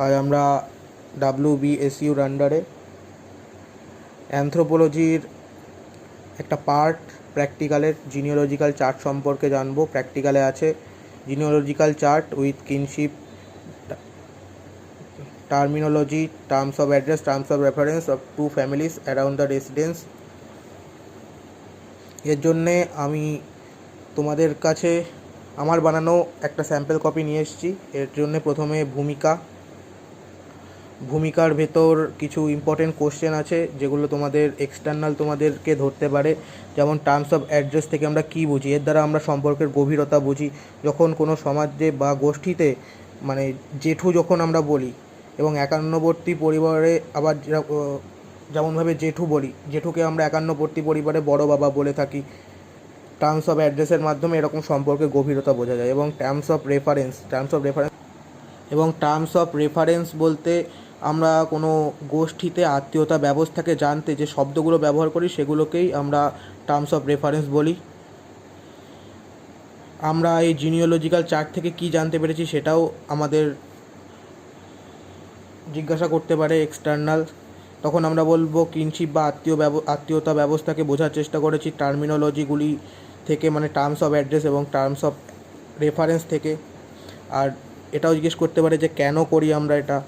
আজ আমরা WBSUর আন্ডারে অ্যানথ্রোপোলজির একটা পার্ট প্র্যাকটিক্যালের জিনিওলজিক্যাল চার্ট সম্পর্কে জানবো। প্র্যাকটিক্যালে আছে genealogical chart with kinship, terminology, terms of address, terms of reference of two families around the residence. এর জন্যে আমি তোমাদের কাছে আমার বানানো একটা স্যাম্পল কপি নিয়ে এসেছি। এর জন্যে প্রথমে ভূমিকার ভেতর কিছু ইম্পর্টেন্ট কোশ্চেন আছে যেগুলো তোমাদের এক্সটার্নাল তোমাদেরকে ধরতে পারে। যেমন টার্মস অফ অ্যাড্রেস থেকে আমরা কী বুঝি, এর দ্বারা আমরা সম্পর্কের গভীরতা বুঝি। যখন কোনো সমাজে বা গোষ্ঠীতে মানে জেঠু যখন আমরা বলি, এবং একান্নবর্তী পরিবারে আবার যেমনভাবে জেঠু বলি, জেঠুকে আমরা একান্নবর্তী পরিবারে বড় বাবা বলে থাকি। টার্মস অফ অ্যাড্রেসের মাধ্যমে এরকম সম্পর্কের গভীরতা বোঝা যায়। এবং টার্মস অফ রেফারেন্স বলতে আমরা কোনো গোষ্ঠীতে আত্মীয়তা ব্যবস্থাকে জানতে যে শব্দগুলো ব্যবহার করি সেগুলোকেই আমরা টার্মস অফ রেফারেন্স বলি। আমরা এই জিনিওলজিক্যাল চার্ট থেকে কি জানতে পেরেছি সেটাও আমাদের জিজ্ঞাসা করতে পারে এক্সটার্নাল। তখন আমরা বলবো কিনশিপ বা আত্মীয়তা ব্যবস্থাকে বোঝার চেষ্টা করেছি টার্মিনোলজিগুলি থেকে, মানে টার্মস অফ অ্যাড্রেস এবং টার্মস অফ রেফারেন্স থেকে। আর এটাও জিজ্ঞেস করতে পারে যে কেন করি আমরা এটা।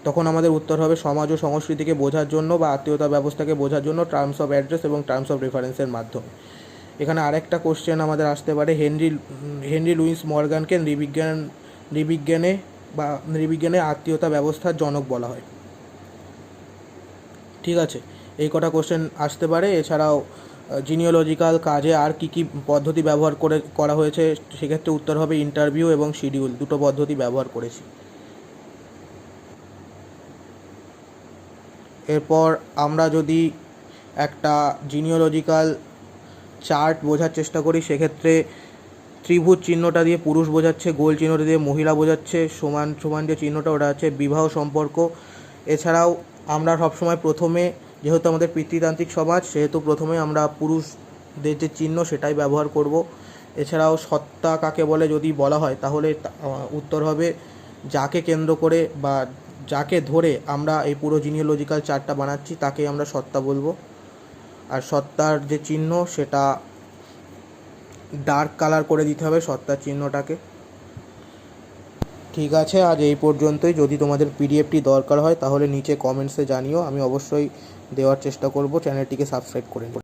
তখন আমাদের উত্তর হবে সমাজ ও সংস্কৃতিকে বোঝার জন্য বা আত্মীয়তা ব্যবস্থাকে বোঝার জন্য টার্মস অফ অ্যাড্রেস এবং টার্মস অফ রেফারেন্সের মাধ্যমে। এখানে আরেকটা কোশ্চেন আমাদের আসতে পারে, হেনরি লুইস মর্গানকে নৃবিজ্ঞানে আত্মীয়তা ব্যবস্থার জনক বলা হয়। ঠিক আছে, এই কটা কোশ্চেন আসতে পারে। এছাড়াও জিনিওলজিক্যাল কাজে আর কি পদ্ধতি ব্যবহার করা হয়েছে, সেক্ষেত্রে উত্তর হবে ইন্টারভিউ এবং শিডিউল, দুটো পদ্ধতি ব্যবহার করেছি। এরপর আমরা যদি একটা জিনিওলজিক্যাল চার্ট বোঝার চেষ্টা করি, সেক্ষেত্রে ত্রিভুজ চিহ্নটা দিয়ে পুরুষ বোঝাচ্ছে, গোল চিহ্নটা দিয়ে মহিলা বোঝাচ্ছে, সমান সমান যে চিহ্নটা ওটা হচ্ছে বিবাহ সম্পর্ক। এছাড়াও আমরা সবসময় প্রথমে, যেহেতু আমাদের পিতৃতান্ত্রিক সমাজ, সেহেতু প্রথমে আমরা পুরুষদের যে চিহ্ন সেটাই ব্যবহার করব। এছাড়াও সত্তা কাকে বলে যদি বলা হয়, তাহলে উত্তর হবে যাকে কেন্দ্র করে বা যাকে ধরে আমরা এই পুরো জিনিওলজিক্যাল চার্টটা বানাচ্ছি তাকেই আমরা সত্তা বলবো। আর সত্তার যে চিহ্ন সেটা ডার্ক কালার করে দিতে হবে সত্তার চিহ্নটাকে। ঠিক আছে, আজ এই পর্যন্তই। যদি তোমাদের পিডিএফটি দরকার হয় তাহলে নিচে কমেন্টসে জানিও, আমি অবশ্যই দেওয়ার চেষ্টা করব। চ্যানেলটিকে সাবস্ক্রাইব করে নিও।